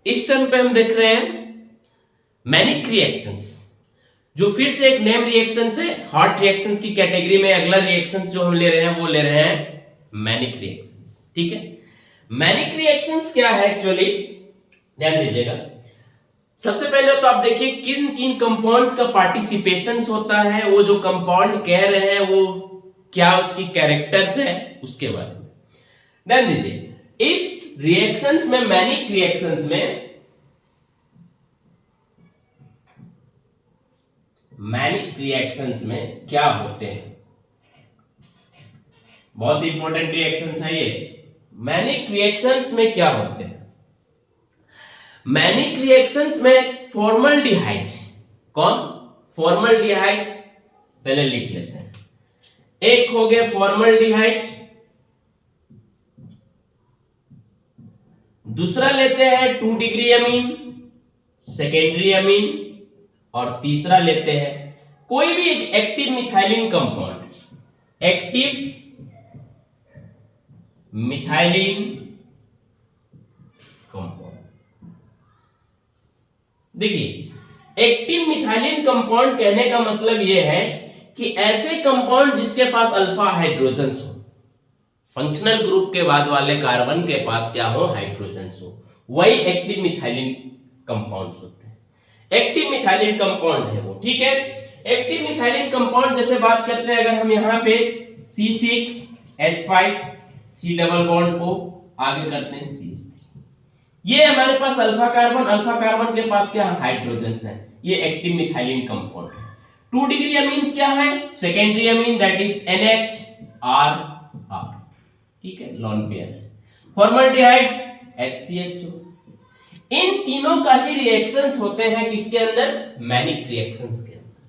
इस टर्म पे हम देख रहे हैं मैनिक रिएक्शंस, जो फिर से एक नेम रिएक्शन है। हॉट रिएक्शंस की कैटेगरी में अगला रिएक्शंस जो हम ले रहे हैं वो ले रहे हैं मैनिक रिएक्शंस। ठीक है, मैनिक रिएक्शंस क्या है एक्चुअली, ध्यान दीजिएगा। सबसे पहले तो आप देखिए किन किन कंपाउंड्स का पार्टिसिपेशन होता है, वो जो कंपाउंड कह रहे हैं वो क्या उसकी कैरेक्टर्स है उसके बारे में ध्यान दीजिए। इस रिएक्शंस में, मैनिक रिएक्शंस में, मैनिक रिएक्शंस में क्या होते हैं, बहुत इंपॉर्टेंट रिएक्शंस है ये। मैनिक रिएक्शंस में क्या होते हैं, मैनिक रिएक्शंस में फॉर्मल्डिहाइड, कौन, फॉर्मल्डिहाइड, पहले लिख लेते हैं। एक हो गया फॉर्मल्डिहाइड, दूसरा लेते हैं 2 डिग्री अमीन, सेकेंडरी अमीन, और तीसरा लेते हैं कोई भी एक active methylene compound, active methylene compound. देखिए एक्टिव मिथाइलिन कंपाउंड कहने का मतलब यह है कि ऐसे कंपाउंड जिसके पास अल्फा हाइड्रोजन्स हो, फंक्शनल ग्रुप के बाद वाले कार्बन के पास क्या हो, हाइड्रोजन्स हो, वही एक्टिव मिथाइलिन कंपाउंड्स होते हैं। एक्टिव मिथाइलिन कंपाउंड है वो। ठीक है, एक्टिव मिथाइलिन कंपाउंड जैसे बात करते हैं, अगर हम यहां पे C6H5 C डबल बॉन्ड को आगे करते हैं CH3, ये हमारे पास अल्फा कार्बन के पास क्या हाइड्रोजन्स है, ये एक्टिव मिथाइलिन कंपाउंड है। 2 डिग्री अमीन्स क्या है, secondary amine, that is NHRR, ठीक है, लॉन पेयर है। Formaldehyde HCHO। इन तीनों का ही रिएक्शंस होते हैं किसके अंदर, मैनिक रिएक्शंस के अंदर।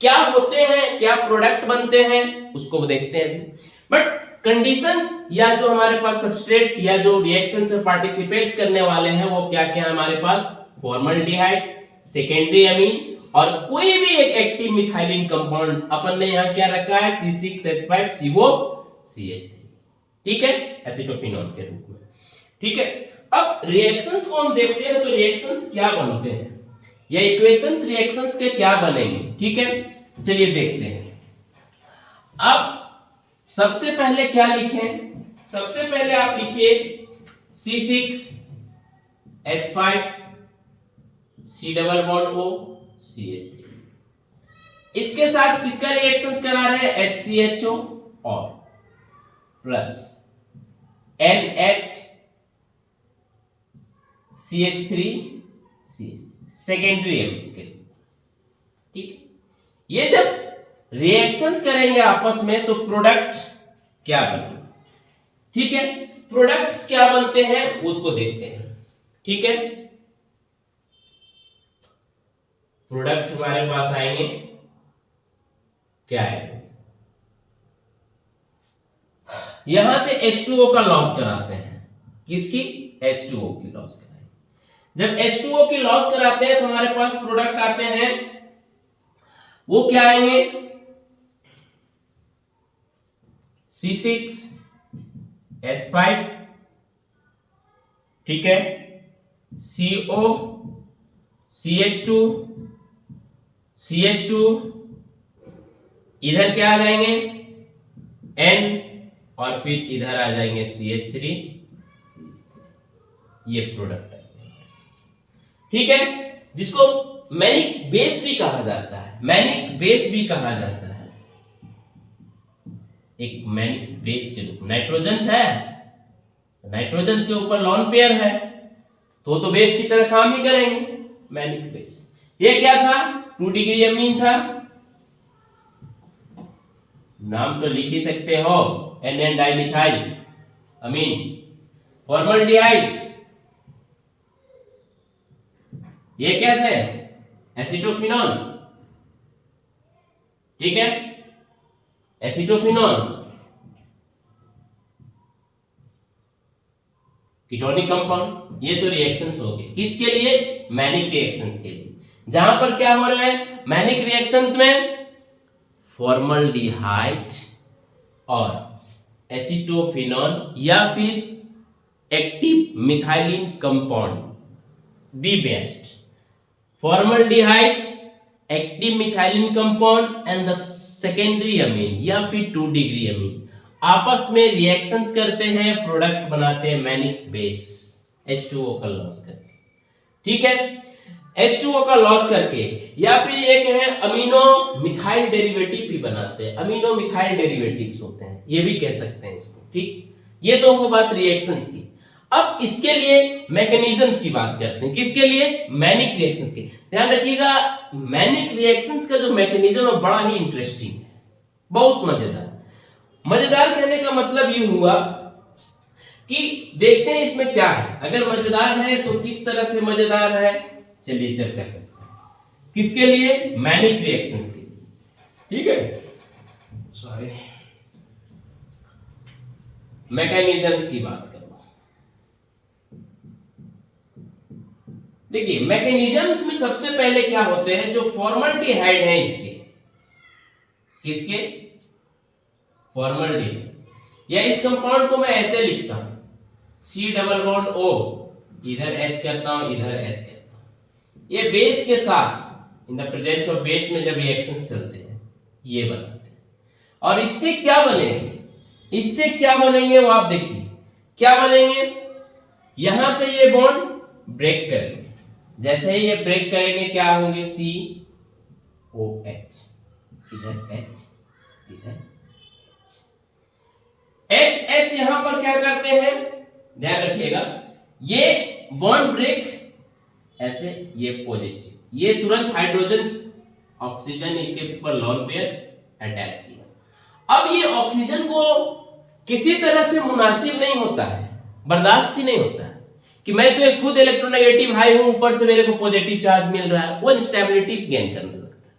क्या होते हैं, क्या प्रोडक्ट बनते हैं उसको देखते हैं। बट कंडीशंस या जो हमारे पास सबस्ट्रेट या जो रिएक्शंस में पार्टिसिपेट्स करने वाले हैं वो क्या क्या है हमारे पास, फॉर्मल्डिहाइड, सेकेंडरी अमीन, और कोई भी एक एक्टिव मिथाइलिन कंपाउंड। अपन ने यहां क्या रखा है, C6H5CO CH3, ठीक है, एसिटोफिनॉल के रूप में। ठीक है, अब रिएक्शंस को हम देखते हैं तो रिएक्शंस क्या बनते हैं या इक्वेशंस रिएक्शंस के क्या बनेंगे। ठीक है, चलिए देखते हैं। अब सबसे पहले क्या लिखें, सबसे पहले आप लिखिए C6H5 C double bond O CH3, इसके साथ किसका रिएक्शंस करा रहे हैं, HCHO और प्लस NHCH3 सेकेंडरी एल्केन। ठीक, ये जब रिएक्शंस करेंगे आपस में तो प्रोडक्ट क्या बनेगा। ठीक है, प्रोडक्ट्स क्या बनते हैं उसको देखते हैं। ठीक है, प्रोडक्ट हमारे पास आएंगे क्या है, यहां से H2O का लॉस कराते हैं, किसकी, H2O की लॉस कराएंगे। जब H2O की लॉस कराते हैं तो हमारे पास प्रोडक्ट आते हैं, वो क्या आएंगे, C6H5, ठीक है, CO CH2 CH2, इधर क्या आ जाएंगे N, और फिर इधर आ जाएंगे CH3 ये प्रोडक्ट है। ठीक है, जिसको मैनिक बेस भी कहा जाता है, मैनिक बेस भी कहा जाता है, एक मैनिक बेस के रूप। नाइट्रोजन है, नाइट्रोजन के ऊपर लॉन पेयर है तो बेस की तरह काम ही करेंगे, मैनिक बेस। ये क्या था, 2 डिग्री अमीन था, नाम तो लिख ही सकते हो, NN डाइमिथाइल अमीन। फॉर्मल्डिहाइड ये क्या थे, एसिटोफिनॉल, ठीक है, एसिटोफिनॉल कीटोनिक कंपाउंड। ये तो रिएक्शंस हो गए किसके लिए, मैनिक रिएक्शंस के लिए, जहां पर क्या हो रहा है, मैनिक रिएक्शंस में फॉर्मल्डिहाइड और एसिटोफिनॉल या फिर active methylene compound the best formaldehyde, active methylene compound and the secondary amine या फिर 2 डिग्री अमीन आपस में रिएक्शंस करते हैं, प्रोडक्ट बनाते हैं मैनिक बेस, H2O का लॉस करके, ठीक है, H2O का लॉस करके, या फिर एक है अमीनो मिथाइल डेरिवेटिव भी बनाते हैं, अमीनो मिथाइल डेरिवेटिव्स होते हैं, ये भी कह सकते हैं इसको, ठीक। ये तो हो बात रिएक्शंस की। अब इसके लिए मैकेनिज्म्स की बात करते हैं, किसके लिए, मैनिक रिएक्शंस के। ध्यान रखिएगा मैनिक रिएक्शंस का जो मैकेनिज्म है बड़ा ही इंटरेस्टिंग है, बहुत मजेदार। मजेदार कहने का मतलब ये हुआ कि देखते हैं इसमें क्या है, अगर मजेदार है तो किस तरह से मजेदार है, चलिए चर्चा करते हैं। किसके लिए, मैनिक रिएक्शंस के लिए, ठीक है, सॉरी, मैकेनिज्म्स की बात करो। देखिए मैकेनिज्म्स में सबसे पहले क्या होते हैं, जो फॉर्मल्डिहाइड है इसके, किसके, फॉर्मल्डिहाइड, या इस कंपाउंड को मैं ऐसे लिखता हूं, C डबल बॉन्ड O, इधर H करता हूं, इधर H करता हूं, ये बेस के साथ इन द प्रेजेंस ऑफ बेस में जब रिएक्शंस चलते हैं ये बनाते हैं, और इससे क्या बनेंगे, इससे क्या बनेंगे वो आप देखिए, क्या बनेंगे, यहां से ये बॉन्ड ब्रेक करेंगे, जैसे ही ये ब्रेक करेंगे क्या होंगे, COH, इधर H, इधर H यहां पर क्या करते हैं, ध्यान रखिएगा, ये बॉन्ड ब्रेक ऐसे, ये पॉजिटिव, ये तुरंत हाइड्रोजन ऑक्सीजन के ऊपर लोन पेयर अटैच किया। अब ये ऑक्सीजन को किसी तरह से मुनासिब नहीं होता है, बर्दाश्त ही नहीं होता है कि मैं तो एक खुद इलेक्ट्रोनेगेटिव हाई हूं, ऊपर से मेरे को पॉजिटिव चार्ज मिल रहा है, वो अनस्टेबिलिटी गेन करने लगता है।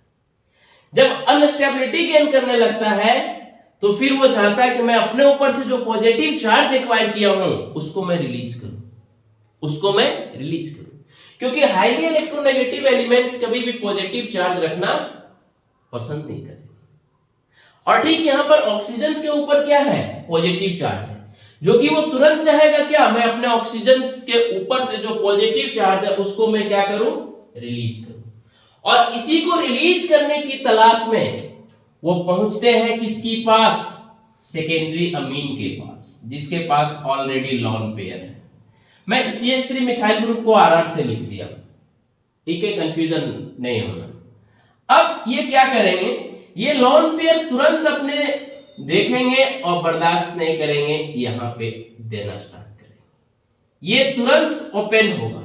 जब अनस्टेबिलिटी गेन करने लगता है तो फिर वो चाहता है कि मैं अपने ऊपर से जो पॉजिटिव चार्ज एक्वायर किया हूं उसको मैं रिलीज करूं, उसको मैं रिलीज करूं, क्योंकि हाईली इलेक्ट्रोनेगेटिव एलिमेंट्स कभी भी पॉजिटिव चार्ज रखना पसंद नहीं करते। और ठीक यहां पर ऑक्सीजन के ऊपर क्या है, पॉजिटिव चार्ज है, जो कि वो तुरंत चाहेगा क्या, मैं अपने ऑक्सीजन के ऊपर से जो पॉजिटिव चार्ज है उसको मैं क्या करूं, रिलीज करूं। और इसी को रिलीज करने की तलाश में वो पहुंचते हैं किसकी पास, सेकेंडरी अमीन के पास, जिसके पास ऑलरेडी लोन पेयर है। मैं CH3 मिथाइल ग्रुप को RR से लिख दिया, ठीक है, कंफ्यूजन नहीं होना। अब ये क्या करेंगे, ये लोन पेयर तुरंत अपने देखेंगे और बर्दाश्त नहीं करेंगे, यहां पे देना स्टार्ट करेंगे, ये तुरंत ओपन होगा।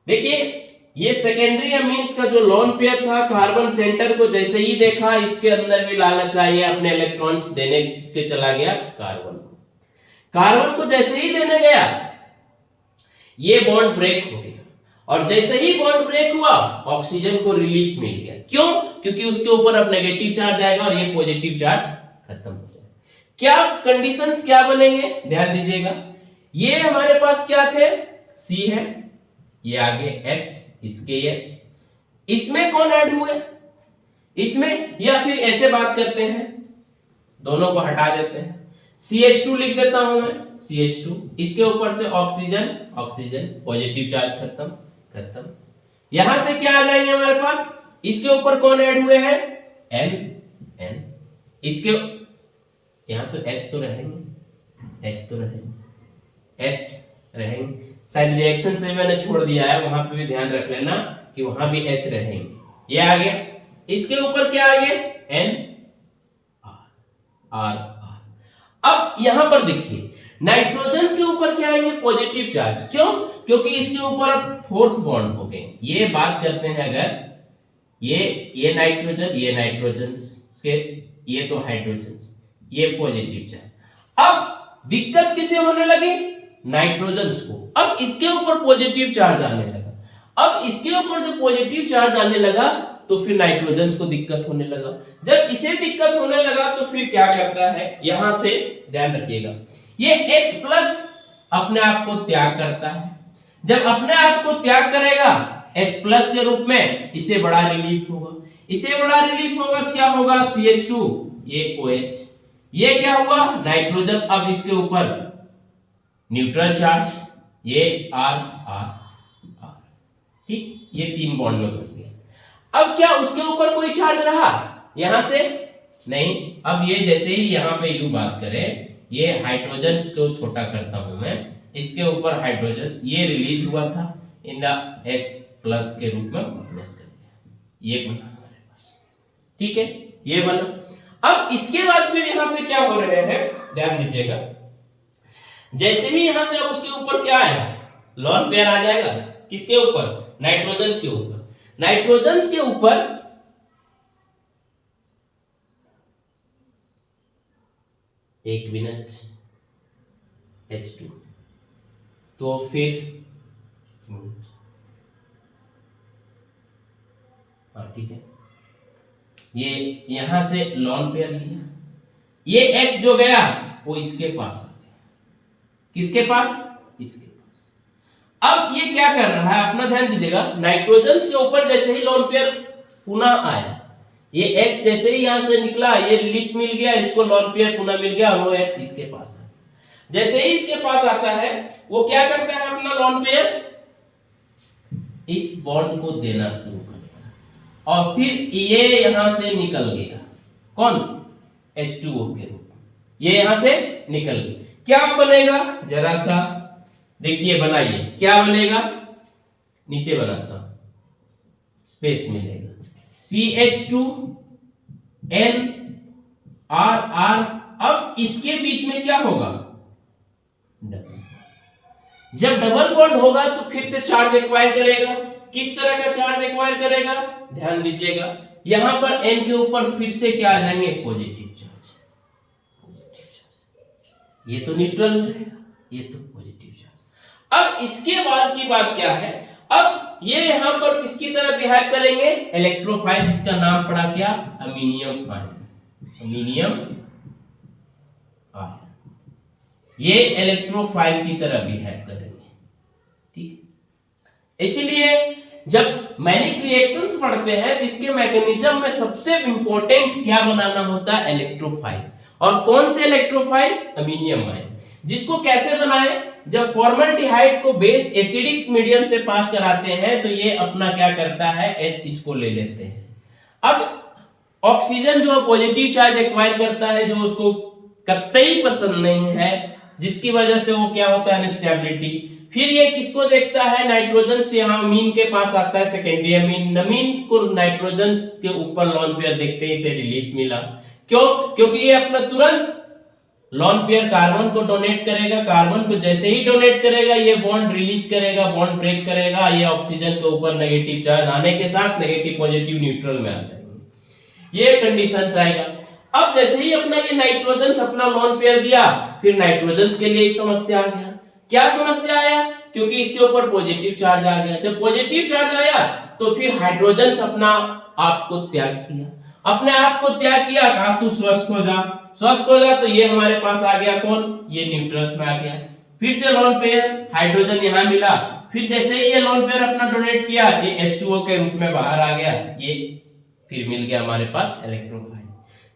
देखिए ये सेकेंडरी अमीन्स का जो लोन पेयर था, कार्बन सेंटर को जैसे ही देखा, इसके अंदर भी लालच आई है अपने इलेक्ट्रॉन्स देने, इसके चला गया कार्बन को, कार्बन को जैसे ही देने गया ये बॉन्ड ब्रेक हो गया, और जैसे ही बॉन्ड ब्रेक हुआ ऑक्सीजन को रिलीफ मिल गया। क्यों, क्योंकि उसके ऊपर अब नेगेटिव चार्ज आएगा और ये पॉजिटिव चार्ज खत्म हो जाएगा। क्या कंडीशंस क्या बनेंगे, ध्यान दीजिएगा, ये हमारे पास क्या थे, C है, ये आगे H, इसके H, इसमें कौन ऐड हुए, इसमें, या फिर ऐसे बात करते हैं, दोनों को हटा देते हैं, CH2 लिख देता हूं मैं, CH2, इसके ऊपर से ऑक्सीजन, ऑक्सीजन, पॉजिटिव चार्ज खत्म, खत्म। यहां से क्या आ जाएंगे हमारे पास, इसके ऊपर कौन ऐड हुए हैं, N, N, इसके यहां तो H तो रहेंगे, H तो रहेंगे, H रहेंगे, शायद रिएक्शन से मैंने छोड़ दिया है, वहां पे भी ध्यान रख लेना कि वहां भी H रहेंगे। ये आ गया, इसके ऊपर क्या आ गया, N, R, R, R। अब यहां पर देखिए नाइट्रोजन के ऊपर क्या आएंगे, पॉजिटिव चार्ज, क्यों, क्योंकि इसके ऊपर अब फोर्थ बॉन्ड हो गए। ये बात करते हैं अगर ये नाइट्रोजन के, ये तो हाइड्रोजन, ये पॉजिटिव चार्ज। अब दिक्कत किसे होने लगी, नाइट्रोजन को। अब इसके ऊपर पॉजिटिव चार्ज आने लगा, अब इसके ऊपर जो पॉजिटिव चार्ज आने लगा तो फिर नाइट्रोजन को दिक्कत होने लगा। जब इसे दिक्कत होने लगा तो फिर क्या करता है, यहां से ध्यान रखिएगा, ये H प्लस अपने आप को त्याग करता है। जब अपने आप को त्याग करेगा H प्लस के रूप में, इसे बड़ा रिलीफ होगा, इसे बड़ा रिलीफ होगा, क्या होगा, CH2, ये OH, ये क्या हुआ, नाइट्रोजन, अब इसके ऊपर न्यूट्रल चार्ज, ये R, R, R। ठीक, ये 3 बॉन्ड में बन गया। अब क्या उसके ऊपर कोई चार्ज रहा यहां से? नहीं। अब ये जैसे ही यहाँ पे यू बात करें, ये हाइड्रोजन को छोटा करता हूं मैं, इसके ऊपर हाइड्रोजन ये रिलीज हुआ था इन द H प्लस के रूप में माइनस कर दिया, ये बना हमारे पास। ठीक है, ये बना। अब इसके बाद फिर यहां से क्या हो रहे हैं, ध्यान दीजिएगा। जैसे ही यहां से अब उसके ऊपर क्या आया, लॉन पेयर आ जाएगा। किसके ऊपर? नाइट्रोजन के ऊपर। नाइट्रोजन के ऊपर एक मिनट, H2, तो फिर हाँ ठीक है, ये यहां से लॉन पेयर लिया, ये H जो गया वो इसके पास आ गया। किसके पास? इसके पास। अब ये क्या कर रहा है, अपना ध्यान दीजिएगा। नाइट्रोजन के ऊपर जैसे ही लॉन पेयर पुनः आया, ये H जैसे ही यहां से निकला, ये रिलीफ मिल गया, इसको लॉन पेयर पुनः मिल गया, वो H इसके पास आ गया। जैसे ही इसके पास आता है, वो क्या करता है, अपना लॉन पेयर इस बॉन्ड को देना शुरू करता है, और फिर ये यहां से निकल गया। कौन? H2O के रूप में ये यहां से निकल गया। क्या बनेगा, जरा सा देखिए, बनाइए। क्या बनेगा, नीचे बनाता हूं, स्पेस मिलेगा, CH2N RR। अब इसके बीच में क्या होगा, डबल। जब डबल बॉन्ड होगा तो फिर से चार्ज एक्वायर करेगा। किस तरह का चार्ज एक्वायर करेगा, ध्यान दीजिएगा। यहां पर N के ऊपर फिर से क्या आ जाएंगे, पॉजिटिव चार्ज। ये तो न्यूट्रल में रहेगा, ये तो पॉजिटिव चार्ज। अब इसके बाद की बात क्या है, अब ये यहां पर किसकी तरह बिहेव करेंगे, इलेक्ट्रोफाइल, जिसका नाम पड़ा क्या, अमीनियम आयन। अमीनियम आयन ये इलेक्ट्रोफाइल की तरह बिहेव करेंगे। ठीक, इसलिए जब मैनिक रिएक्शंस पढ़ते हैं तो इसके मैकेनिज्म में सबसे इंपॉर्टेंट क्या बनाना होता है, इलेक्ट्रोफाइल। और कौन से इलेक्ट्रोफाइल, अमीनियम आयन। जिसको कैसे बनाए, जब फॉर्मल्डिहाइड को बेस एसिडिक मीडियम से पास कराते हैं तो ये अपना क्या करता है, H इसको ले लेते हैं। अब ऑक्सीजन जो पॉजिटिव चार्ज एक्वायर करता है, जो उसको कतई पसंद नहीं है, जिसकी वजह से वो क्या होता है, अनस्टेबिलिटी। फिर ये किसको देखता है, नाइट्रोजन से यहाँ अमीन के पास आता है, सेकेंडरी अमीन। अमीन को नाइट्रोजन के ऊपर लॉन पेयर देखते ही इसे रिलीफ मिला। क्यों? क्योंकि ये अपना तुरंत लॉन पेयर कार्बन को डोनेट करेगा। कार्बन को जैसे ही डोनेट करेगा, ये बॉन्ड रिलीज करेगा, बॉन्ड ब्रेक करेगा, ये ऑक्सीजन के ऊपर नेगेटिव चार्ज आने के साथ नेगेटिव पॉजिटिव न्यूट्रल में आ जाएंगे। ये कंडीशंस आएगा। अब जैसे ही अपना ये नाइट्रोजन अपना लॉन पेयर दिया, फिर नाइट्रोजन के लिए समस्या आ गया। क्या समस्या आया, क्योंकि इसके ऊपर पॉजिटिव चार्ज आ गया। जब पॉजिटिव चार्ज आया तो फिर हाइड्रोजन अपना आप को त्याग किया, अपने आप को त्याग किया, कहा तू स्वस्थ हो जा, स्वस्थ हो जा। तो ये हमारे पास आ गया कौन, ये न्यूट्रल्स में आ गया। फिर से लॉन पेयर हाइड्रोजन यहां मिला, फिर जैसे ही ये लॉन पेयर अपना डोनेट किया, ये H2O के रूप में बाहर आ गया, ये फिर मिल गया हमारे पास इलेक्ट्रोफाइल,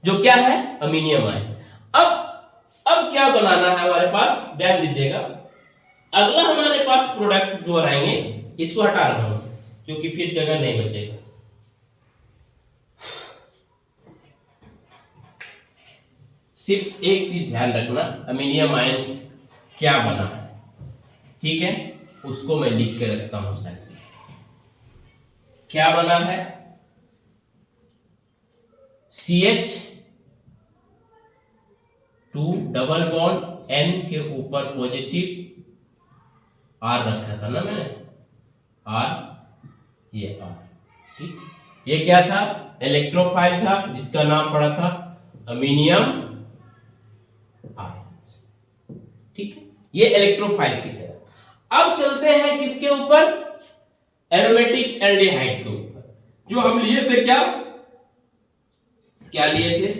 जो क्या है, अमीनियम आयन। अब क्या बनाना है हमारे पास, ध्यान दीजिएगा। अगला हमारे पास प्रोडक्ट जो बनाएंगे, इसको हटा रहा हूं क्योंकि फिर जगह नहीं बचेगा। सिर्फ एक चीज ध्यान रखना, अमीनियम आयन क्या बना है, ठीक है, उसको मैं लिख के रखता हूं साइड में। क्या बना है, CH2 डबल बॉन्ड N के ऊपर पॉजिटिव R रखा था ना मैंने, R, ये R, ठीक। ये क्या था, इलेक्ट्रोफाइल था, जिसका नाम पड़ा था अमीनियम आयन, ठीक है। ये इलेक्ट्रोफाइल की तरह। अब चलते हैं किसके ऊपर, एरोमेटिक एल्डिहाइड के ऊपर, जो हम लिए थे क्या लिए थे,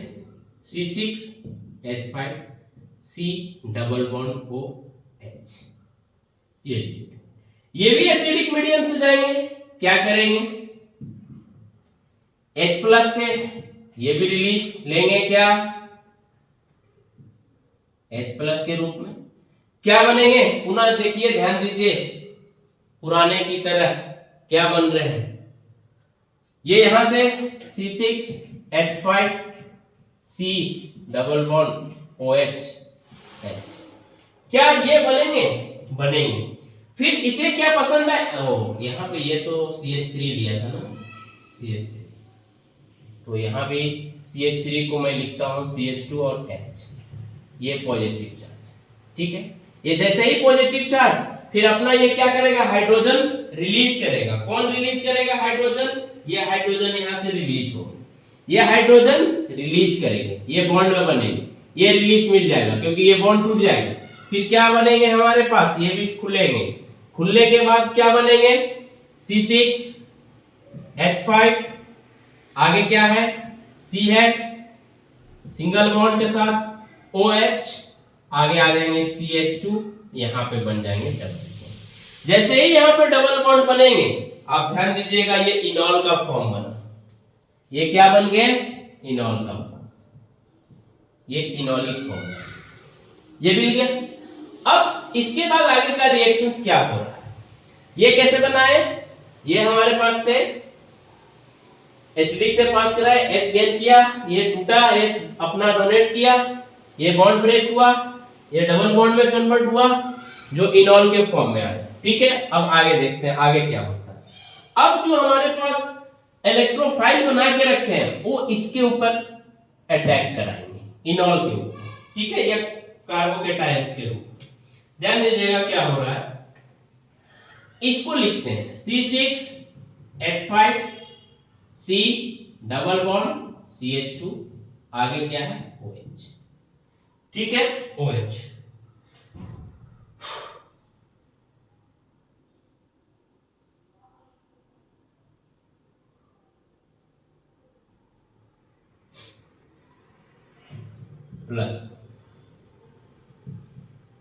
C6H5 C double bond OH, ये लिए थे। ये भी एसिडिक मीडियम से जाएंगे, क्या करेंगे, H प्लस से ये भी रिलीज लेंगे, क्या, H प्लस के रूप में। क्या बनेंगे, पुनः देखिए, ध्यान दीजिए, पुराने की तरह क्या बन रहे हैं, ये यहां से C6H5 C double bond OH H, क्या ये बनेंगे? बनेंगे। फिर इसे क्या पसंद है, ओ यहाँ पे ये तो CH3 लिया था ना, CH3, तो यहाँ भी CH3 को मैं लिखता हूँ CH2 और H, ये पॉजिटिव चार्ज, ठीक है। ये जैसे ही पॉजिटिव चार्ज, फिर अपना ये क्या करेगा, हाइड्रोजन्स रिलीज करेगा। कौन रिलीज करेगा? हाइड्रोजन्स। ये हाइड्रोजन यहाँ से रिलीज होगा, ये हाइड्रोजन्स रिलीज करेंगे, ये बॉन्ड में बनेंगे, ये रिलीफ मिल जाएगा क्योंकि ये बॉन्ड टूट जाएगा। फिर क्या बनेंगे हमारे पास, ये भी खुलेंगे, खुलने के बाद क्या बनेंगे, C6H5, आगे क्या है, C है सिंगल बॉन्ड के साथ OH, आगे आ जाएंगे CH2, यहां पे बन जाएंगे डबल बॉन्ड। जैसे ही यहां पे डबल बॉन्ड बनेंगे, आप ध्यान दीजिएगा, ये इनॉल का फॉर्म बना, ये क्या बन गए, इनॉल का फॉर्म, ये इनॉलिक फॉर्म, ये मिल गया। अब इसके बाद आगे का रिएक्शंस क्या हो रहा है, ये कैसे बना है, ये हमारे पास थे, एसिडिक से पास करा है, H गेन किया, ये टूटा, H अपना डोनेट किया, ये बॉन्ड ब्रेक हुआ, ये डबल बॉन्ड में कन्वर्ट हुआ, जो इनॉल के फॉर्म में आया, ठीक है। अब आगे देखते हैं आगे क्या होता है। अब जो हमारे पास इलेक्ट्रोफाइल बना के रखे हैं, वो इसके ऊपर अटैक कराएंगे, इनॉल के ऊपर, ठीक है, या कार्बोकेटायंस के ऊपर। ध्यान दीजिएगा क्या हो रहा है, इसको लिखते हैं C6H5 C double bond CH2, आगे क्या है, OH, ठीक है, OH। Plus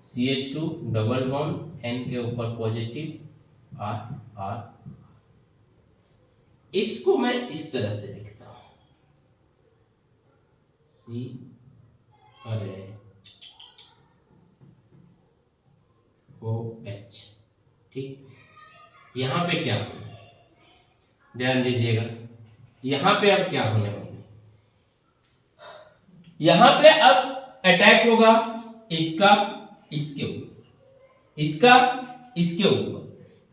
CH2 double bond N के ऊपर पॉजिटिव R, इसको मैं इस तरह से लिखता हूं, C, अरे OH, ठीक। यहां पे क्या होगा, ध्यान दीजिएगा, यहां पे अब क्या होने वाला, यहां पे अब अटैक होगा इसका इसके ऊपर, इसका इसके ऊपर,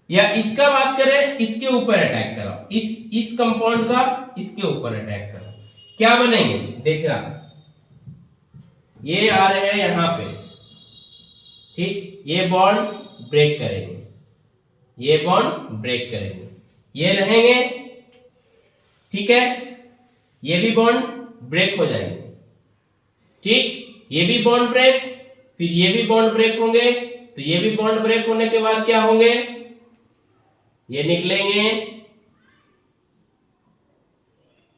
या इसका बात करें इसके ऊपर अटैक करो, इस कंपाउंड का इसके ऊपर अटैक करो, क्या बनेंगे, देखना, ये आ रहे हैं यहां पे, ठीक, ये बॉन्ड ब्रेक करेंगे, ये बॉन्ड ब्रेक करेंगे, ये रहेंगे, ठीक है, ये भी बॉन्ड ब्रेक हो जाएंगे, ठीक, ये भी बॉन्ड ब्रेक, फिर ये भी बॉन्ड ब्रेक होंगे, तो ये भी बॉन्ड ब्रेक होने के बाद क्या होंगे, ये निकलेंगे,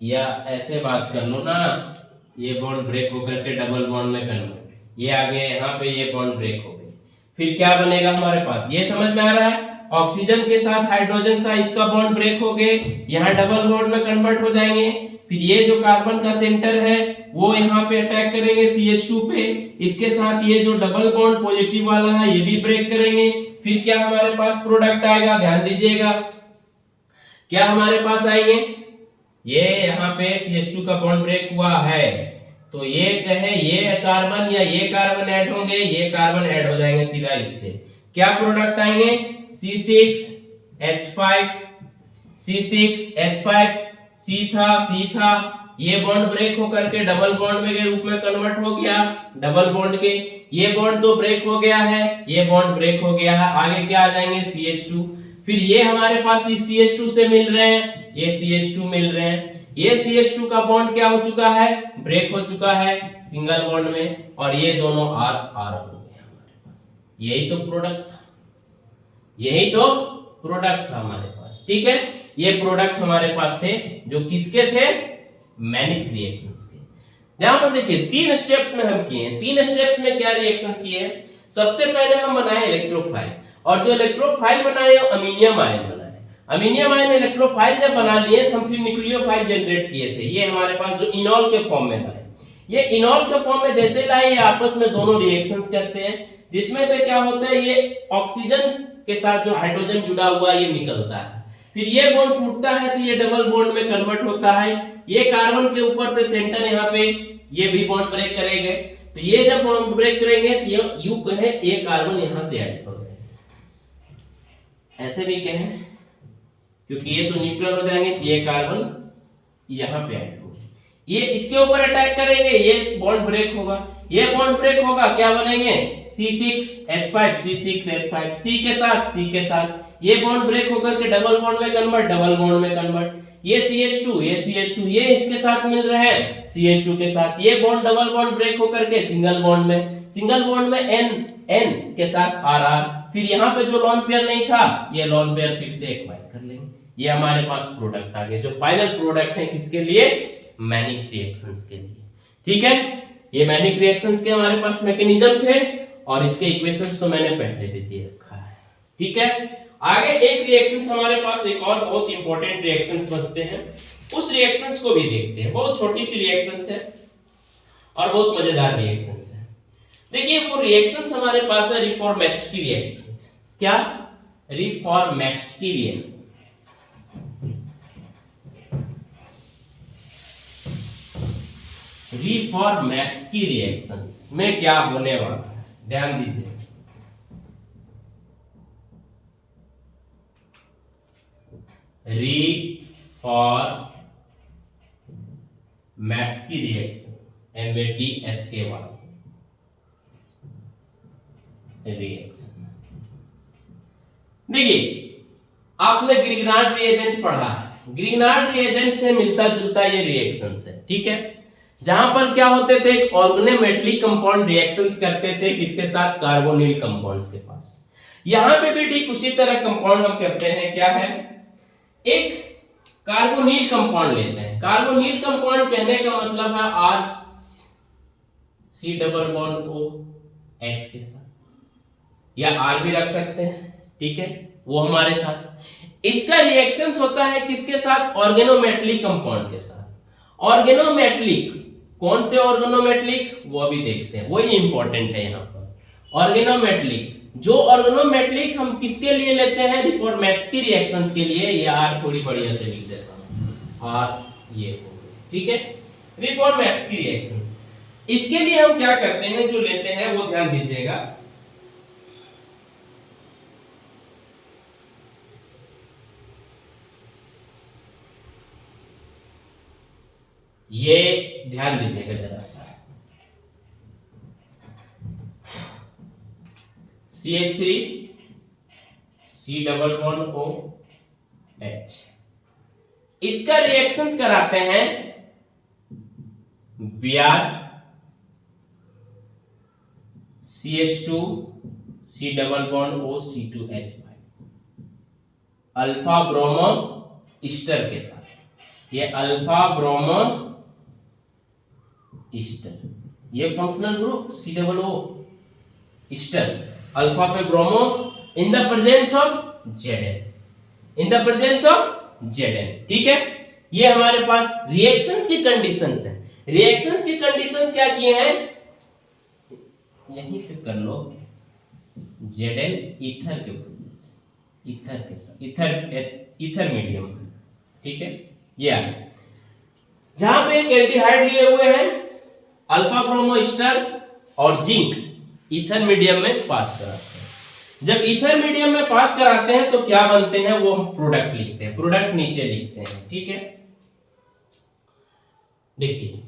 या ऐसे बात कर लो ना, ये बॉन्ड ब्रेक होकर के डबल बॉन्ड में कन्वर्ट, ये आ गए यहाँ पे, ये बॉन्ड ब्रेक हो गए, फिर क्या बनेगा हमारे पास, ये समझ में आ रहा है, ऑक्सीजन के साथ हाइड्रोजन था, इसका बॉन्ड ब्रेक हो गए, यहाँ डबल बॉन्ड में कन्वर्ट हो जाएंगे, फिर ये जो कार्बन का सेंटर है वो यहाँ पे अटैक करेंगे CH2 पे, इसके साथ ये जो डबल बॉन्ड पॉजिटिव वाला है ये भी ब्रेक करेंगे, फिर क्या हमारे पास प्रोडक्ट आएगा, ध्यान दीजिएगा, क्या हमारे पास आएंगे, ये यहाँ पे CH2 का बॉन्ड ब्रेक हुआ है, तो ये कहे ये कार्बन या ये कार्बन ऐड होंगे, ये कार्बन ऐड हो जाएंगे सीधा इससे, क्या प्रोडक्ट आएंगे, C6H5 C6H5 C था, ये बॉन्ड ब्रेक होकर के डबल बॉन्ड में के रूप में कन्वर्ट हो गया, डबल बॉन्ड के, ये बॉन्ड तो ब्रेक हो गया है, ये बॉन्ड ब्रेक हो गया है, आगे क्या आ जाएंगे CH2, फिर ये हमारे पास इस CH2 से मिल रहे हैं, ये CH2 मिल रहे हैं, ये CH2 का बॉन्ड क्या हो चुका है, ब्रेक हो चुका है सिंगल बॉन्ड में, और ये दोनों R हो गए हमारे पास, यही तो प्रोडक्ट था, यही तो प्रोडक्ट था हमारे पास, ठीक है। ये प्रोडक्ट हमारे पास थे जो किसके थे, मैनिक रिएक्शंस के। यहां पर देखिए 3 स्टेप्स में हम किए हैं, 3 स्टेप्स में क्या रिएक्शंस किए हैं, सबसे पहले हम बनाए इलेक्ट्रोफाइल, और जो इलेक्ट्रोफाइल बनाए अमीनियम आयन बनाए, अमीनियम आयन इलेक्ट्रोफाइल जब बना लिए तो हम फिर न्यूक्लियोफाइल जनरेट किए थे, ये हमारे पास जो इनॉल के फॉर्म में लाए, ये इनॉल के फॉर्म में जैसे लाए ये आपस में दोनों रिएक्शंस करते हैं, जिसमें से क्या होता है, ये ऑक्सीजन के साथ जो हाइड्रोजन जुड़ा हुआ ये निकलता है, फिर ये बॉन्ड टूटता है तो ये डबल बॉन्ड में कन्वर्ट होता है। ये कार्बन के ऊपर से सेंटर यहाँ पे ये भी बॉन्ड ब्रेक करेंगे, तो ये जब बॉन्ड ब्रेक करेंगे तो ये यू कहे ये कार्बन यहां से ऐड कर देंगे, ऐसे भी कहें क्योंकि ये तो न्यूट्रल हो जाएंगे तो ये कार्बन यहां पे ऐड होगा। ये इसके ऊपर अटैक करेंगे, ये बॉन्ड ब्रेक होगा, ये बॉन्ड ब्रेक होगा, क्या बनेंगे C6H5 C6H5 C के साथ ये बॉन्ड ब्रेक होकर के डबल बॉन्ड में कन्वर्ट, ये CH2 ये इसके साथ मिल रहे हैं CH2 के साथ, ये बॉन्ड डबल बॉन्ड ब्रेक होकर के सिंगल बॉन्ड में N के साथ RR, फिर यहाँ पे जो लोन पेयर नहीं था ये लोन पेयर फिर से एक्वायर कर लेंगे। ये हमारे पास प्रोडक्ट आ गए जो फाइनल प्रोडक्ट है किसके लिए, मैनिक रिएक्शंस के लिए। ठीक है, ये मैनिक रिएक्शंस के हमारे पास मैकेनिज्म थे और इसके इक्वेशंस तो मैंने पहले भी दे रखा है। ठीक है, आगे एक रिएक्शंस हमारे पास एक और बहुत इंपॉर्टेंट रिएक्शंस बचते हैं, उस रिएक्शंस को भी देखते हैं। बहुत छोटी सी रिएक्शंस है और बहुत मजेदार रिएक्शंस है। देखिए वो रिएक्शंस हमारे पास है रिफॉर्मेस्ट की रिएक्शंस। क्या, रिफॉर्मेस्ट की रिएक्शन। रिफॉर्मेस्ट की रिएक्शंस में क्या होने वाला है, ध्यान दीजिए। रिफॉर्मेस्ट की रिएक्शन MATSKY रिएक्शन। देखिए आपने ग्रिग्नार्ड रिएजेंट पढ़ा है, ग्रिग्नार्ड रिएजेंट से मिलता जुलता ये रिएक्शंस है। ठीक है, जहां पर क्या होते थे, ऑर्गेनोमेटलिक कंपाउंड रिएक्शंस करते थे किसके साथ, कार्बोनिल कंपाउंड्स के पास। यहां पे भी ठीक उसी तरह कंपाउंड हम करते हैं। क्या है, एक कार्बोनिल कंपाउंड लेते हैं। कार्बोनिल कंपाउंड कहने का मतलब है RC double bond O H के साथ, या R भी रख सकते हैं। ठीक है, वो हमारे साथ इसका रिएक्शंस होता है किसके साथ, ऑर्गेनोमेटलिक कंपाउंड के साथ। ऑर्गेनोमेटलिक कौन से ऑर्गेनोमेटलिक, वो अभी देखते हैं, वही इंपॉर्टेंट है यहाँ पर। ऑर्गेनोमेटलिक, जो ऑर्गेनोमेटलिक हम किसके लिए लेते हैं, रिफॉर्मेट्स की रिएक्शंस के लिए। ये R थोड़ी बढ़िया से लिख देता हूं, R ये हो गई। ठीक है, रिफॉर्मेट्स की रिएक्शंस, इसके लिए हम क्या करते हैं, जो लेते हैं वो ध्यान दीजिएगा। ये ध्यान दीजिएगा जरा सा, CH3 C double bond O H, इसका रिएक्शंस कराते हैं Br CH2 C double bond O C2H5 alpha bromo ester के साथ। ये अल्फा ब्रोमो ईस्टर, ये functional group C double O ester, alpha पे bromo in the presence of Zn, in the presence of Zn। ठीक है, ये हमारे पास रिएक्शंस की कंडीशंस है। रिएक्शंस की कंडीशंस क्या किए हैं, यहीं पे कर लो, Zn ईथर के ऊपर, ईथर के साथ, ईथर मीडियम। ठीक है, ये जहां पे एक एल्डिहाइड लिए हुए हैं, अल्फा ब्रोमो ईस्टर और जिंक ईथर मीडियम में पास कराते हैं। जब ईथर मीडियम में पास कराते हैं तो क्या बनते हैं, वो हम प्रोडक्ट लिखते हैं, प्रोडक्ट नीचे लिखते हैं। ठीक है, देखिए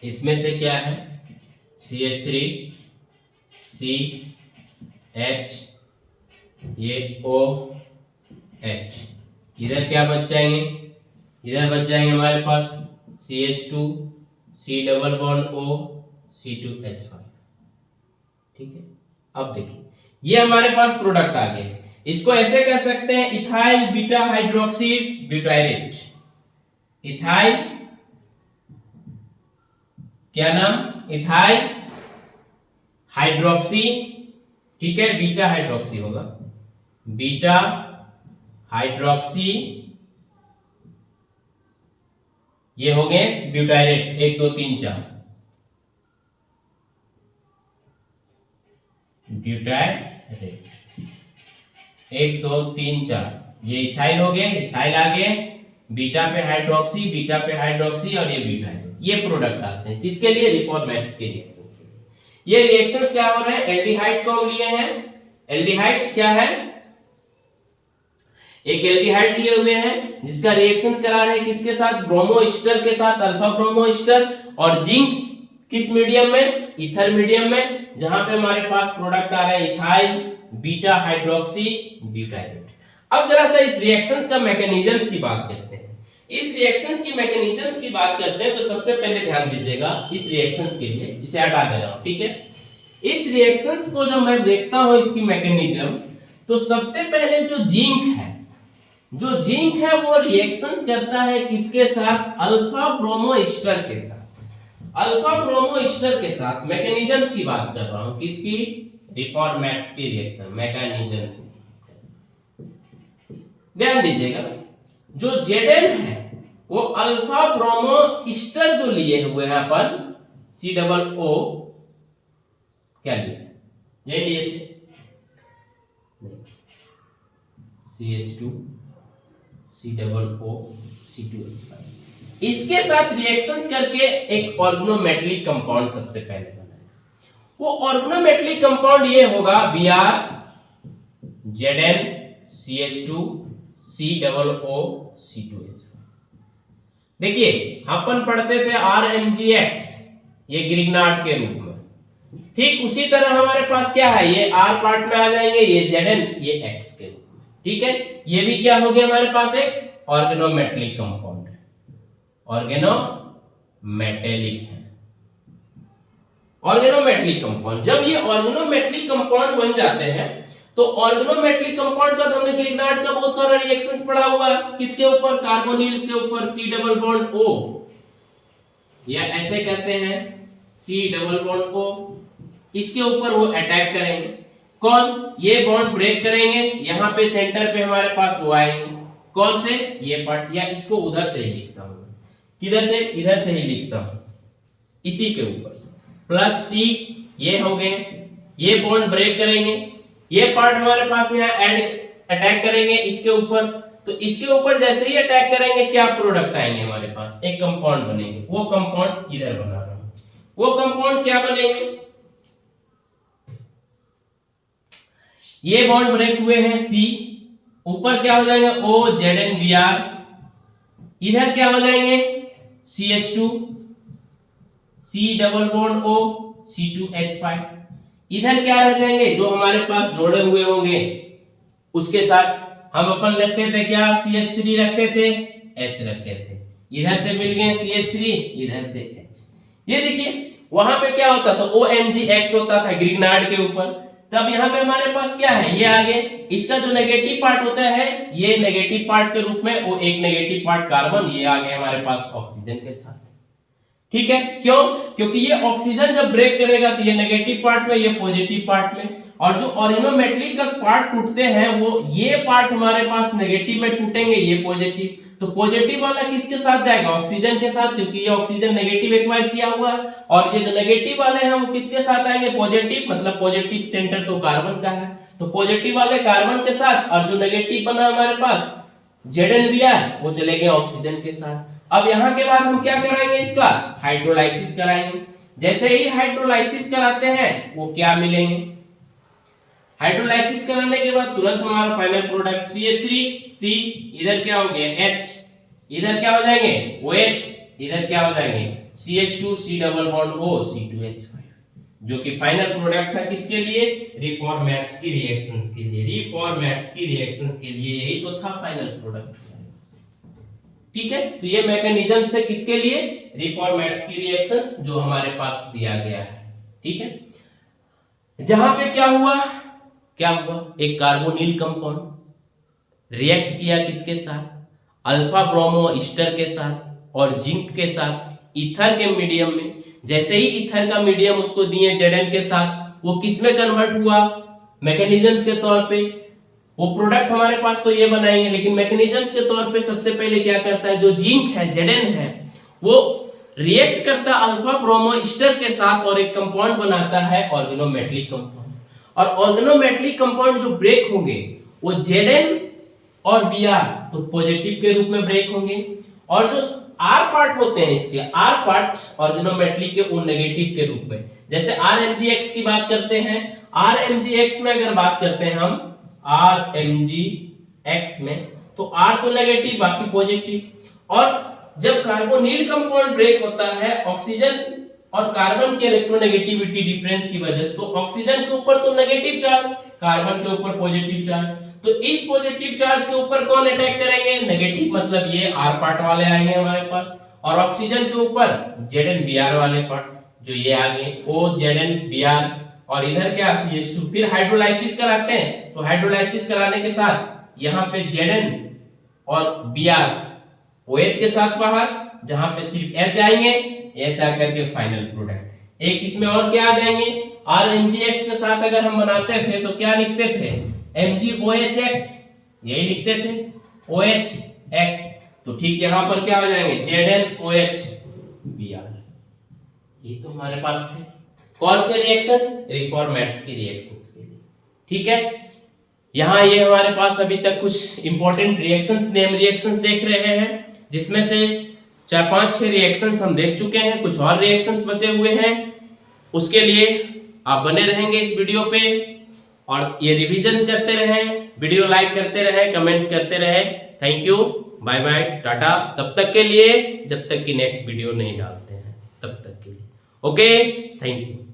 इसमें से क्या है, CH3 C H ये O H, इधर क्या बच जाएंगे, इधर बच जाएंगे हमारे पास CH2 C double bond O C2H5। ठीक है, अब देखिए ये हमारे पास प्रोडक्ट आ गए, इसको ऐसे कह सकते हैं ethyl beta hydroxy butyrate. Ethyl क्या नाम, इथाइल हाइड्रोक्सी। ठीक है, बीटा हाइड्रोक्सी होगा, बीटा हाइड्रोक्सी, ये हो गए ब्यूटाइरेट 1 2 3 4, ब्यूटाइरेट 1 2 3 4, ये इथाइल हो गए, इथाइल आ गए, बीटा पे हाइड्रोक्सी, बीटा पे हाइड्रोक्सी और ये ब्यूटाइरेट, ये प्रोडक्ट आते हैं किसके लिए? रिफॉर्मेट्स के रिएक्शंस के लिए। ये रिएक्शंस क्या हो रहे हैं? एल्डिहाइड को हम लिए हैं, एल्डिहाइड्स क्या है? एक एल्डिहाइड लिए हुए हैं जिसका रिएक्शंस करा रहे हैं किसके साथ? ब्रोमो ईस्टर के साथ, अल्फा ब्रोमो ईस्टर, और जिंक किस मीडियम में? ईथर मीडियम में, जहां पे हमारे पास प्रोडक्ट आ रहे हैं इथाइल, बीटा हाइड्रोक्सी, ब्यूटाइरेट। अब जरा सा इस रिएक्शंस का मैकेनिज्म्स की बात करते हैं। इस रिएक्शंस की मैकेनिज्म्स की बात करते हैं तो सबसे पहले ध्यान दीजिएगा इस रिएक्शंस के लिए, इसे हटा दे रहा हूं, ठीक है? इस रिएक्शंस को जब मैं देखता हूं इसकी मैकेनिज्म, तो सबसे पहले जो जिंक है, जो जिंक है वो रिएक्शंस करता है किसके साथ? अल्फा ब्रोमो ईस्टर के साथ। अल्फा ब्रोमो ईस्टर के साथ मैकेनिज्म्स की बात कर रहा हूं, किसकी? रिफॉर्मेट्स की रिएक्शन मैकेनिज्म्स। ध्यान दीजिएगा, जो Zn है वो अल्फा ब्रोमो ईस्टर जो लिए हुए हैं अपन, COO क्या लिए? ये लिए थे CH2 COO C2H5, इसके साथ रिएक्शंस करके एक ऑर्गेनोमेटलिक कंपाउंड सबसे पहले बनाएगा। वो ऑर्गेनोमेटलिक कंपाउंड ये होगा Br Zn CH2 COO C2H5। देखिए अपन पढ़ते थे RMgX, ये ग्रिग्नार्ड के रूप में, ठीक उसी तरह हमारे पास क्या है? ये R पार्ट में आ जाएंगे, ये Zn, ये X के रूप में, ठीक है? ये भी क्या हो गया हमारे पास? एक ऑर्गेनोमेटलिक कंपाउंड है, ऑर्गेनोमेटेलिक है, ऑर्गेनोमेटलिक कंपाउंड। जब ये ऑर्गेनोमेटलिक कंपाउंड बन जाते हैं तो ऑर्गेनोमेटलिक कंपाउंड का तो हमने ग्रिग्नार्ड का बहुत सारा रिएक्शंस पढ़ा हुआ है, किसके ऊपर? कार्बोनिल्स के ऊपर, C डबल बॉन्ड O, या ऐसे कहते हैं C डबल बॉन्ड O, इसके ऊपर वो अटैक करेंगे। कौन? ये बॉन्ड ब्रेक करेंगे, यहां पे सेंटर पे हमारे पास वो आएंगे, कौन से? ये पार्ट, या इसको उधर से ही लिखता हूं, किधर से? इधर से ही लिखता हूं, इसी के ऊपर प्लस C, ये हो गए, ये बॉन्ड ब्रेक करेंगे, ये पार्ट हमारे पास यहाँ एड अटैक करेंगे इसके ऊपर, तो इसके ऊपर जैसे ही अटैक करेंगे क्या प्रोडक्ट आएंगे हमारे पास? एक कंपाउंड बनेंगे। वो कंपाउंड किधर बना रहा हूं, वो कंपाउंड क्या बनेंगे? ये बॉन्ड ब्रेक हुए हैं C, ऊपर क्या हो जाएंगे? O ZnBr, इधर क्या हो जाएंगे? CH2 C double bond O C2H5, इधर क्या रह जाएंगे? जो हमारे पास जोड़े हुए होंगे उसके साथ हम अपन रखते थे क्या? CH3 रखते थे, H रखते थे, इधर से मिल गए CH3, इधर से H। ये देखिए वहां पे क्या होता था? OMgX होता था ग्रिग्नार्ड के ऊपर, तब यहाँ पे हमारे पास क्या है? ये आगे इसका जो नेगेटिव पार्ट होता है, ये नेगेटिव पार्ट के रूप में वो एक नेगेटिव पार्ट कार्बन, ये आ गया हमारे पास ऑक्सीजन के साथ, ठीक है? क्यों? क्योंकि ये ऑक्सीजन जब ब्रेक करेगा तो ये नेगेटिव पार्ट में, ये पॉजिटिव पार्ट में, और जो ऑर्गेनोमेटलिक का पार्ट टूटते हैं वो ये पार्ट हमारे पास नेगेटिव में टूटेंगे, ये पॉजिटिव, तो पॉजिटिव वाला किसके साथ जाएगा? ऑक्सीजन के साथ, क्योंकि ये ऑक्सीजन नेगेटिव एक्वायर किया हुआ है, और ये जो नेगेटिव वाले हैं वो किसके साथ आएंगे? पॉजिटिव, मतलब पॉजिटिव सेंटर तो कार्बन का है, तो पॉजिटिव वाले कार्बन के साथ, और जो नेगेटिव बना हमारे पास ZnBr वो चले गए ऑक्सीजन के साथ। अब यहां के बाद हम क्या कराएंगे? इसका हाइड्रोलाइसिस कराएंगे। जैसे ही हाइड्रोलाइसिस कराते हैं वो क्या मिलेंगे? हाइड्रोलाइसिस कराने के बाद तुरंत हमारा फाइनल प्रोडक्ट CH3C, इधर क्या हो गया H, इधर क्या हो जाएंगे OH, इधर क्या हो जाएंगे CH2 C double bond O C2H5, जो कि फाइनल प्रोडक्ट था किसके लिए? रिफॉर्मेट्स की रिएक्शंस के लिए, रिफॉर्मेट्स की रिएक्शंस के लिए यही तो था फाइनल प्रोडक्ट, ठीक है? तो ये मैकेनिज्म है किसके लिए? रिफॉर्मेट्स की रिएक्शंस जो हमारे पास दिया गया है, ठीक है? जहां पे क्या हुआ? क्या हुआ? एक कार्बोनिल कंपाउंड रिएक्ट किया किसके साथ? अल्फा ब्रोमो ईस्टर के साथ और जिंक के साथ ईथर के मीडियम में। जैसे ही ईथर का मीडियम उसको दिए Zn के साथ, वो किस में कन्वर्ट हुआ? मैकेनिज्म्स के तौर पे वो प्रोडक्ट हमारे पास तो ये बनाएंगे, लेकिन मैकेनिज्म्स के तौर पे सबसे पहले क्या करता है, जो जिंक है Zn है वो रिएक्ट करता है अल्फा ब्रोमो ईस्टर के साथ और एक कंपाउंड बनाता है ऑर्गेनोमेटेलिक कंपाउंड। और ऑर्गेनोमेटेलिक कंपाउंड जो ब्रेक होंगे वो Zn और Br तो पॉजिटिव के रूप में ब्रेक होंगे, और जो R पार्ट होते हैं इसके R पार्ट ऑर्गेनोमेटेलिक के वो नेगेटिव के रूप में। जैसे RMgX की बात करते हैं, RMgX में अगर बात करते हैं हम RMgX में, तो R तो नेगेटिव बाकी पॉजिटिव। और जब कार्बोनिल कंपाउंड ब्रेक होता है ऑक्सीजन और कार्बन की इलेक्ट्रोनेगेटिविटी डिफरेंस की वजह से, तो ऑक्सीजन के ऊपर तो नेगेटिव चार्ज, कार्बन के ऊपर पॉजिटिव चार्ज, तो इस पॉजिटिव चार्ज के ऊपर कौन अटैक करेंगे, नेगेटिव, मतलब ये R पार्ट वाले आएंगे हमारे पास, और ऑक्सीजन के ऊपर ZnBr वाले पार्ट जो ये आगे O ZnBr, और इधर क्या CH2। फिर हाइड्रोलाइसिस कराते हैं, तो हाइड्रोलाइसिस कराने के साथ यहाँ पे Zn और Br OH के साथ बाहर, जहां पे सिर्फ H आएंगे, H आकर के फाइनल प्रोडक्ट। एक इसमें और क्या आ जाएंगे, RMgX के साथ अगर हम बनाते थे तो क्या लिखते थे, MgOHX, यही लिखते थे OHX, तो ठीक यहां पर क्या हो जाएंगे ZnOH Br। ये तो हमारे पास थे कौन से रिएक्शन, रिफॉर्मेट्स की रिएक्शंस के लिए, ठीक है। यहाँ ये हमारे पास अभी तक कुछ इंपॉर्टेंट रिएक्शंस, नेम रिएक्शंस देख रहे हैं, जिसमें से 4-5-6 रिएक्शंस हम देख चुके हैं, कुछ और रिएक्शंस बचे हुए हैं। उसके लिए आप बने रहेंगे इस वीडियो पे और ये रिवीजन करते रहें, वीडियो लाइक करते रहें, कमेंट्स करते रहें। Thank you, bye bye, tata, तब तक के लिए, जब तक कि नेक्स्ट वीडियो नहीं डालते हैं तब तक के लिए। Okay, thank you.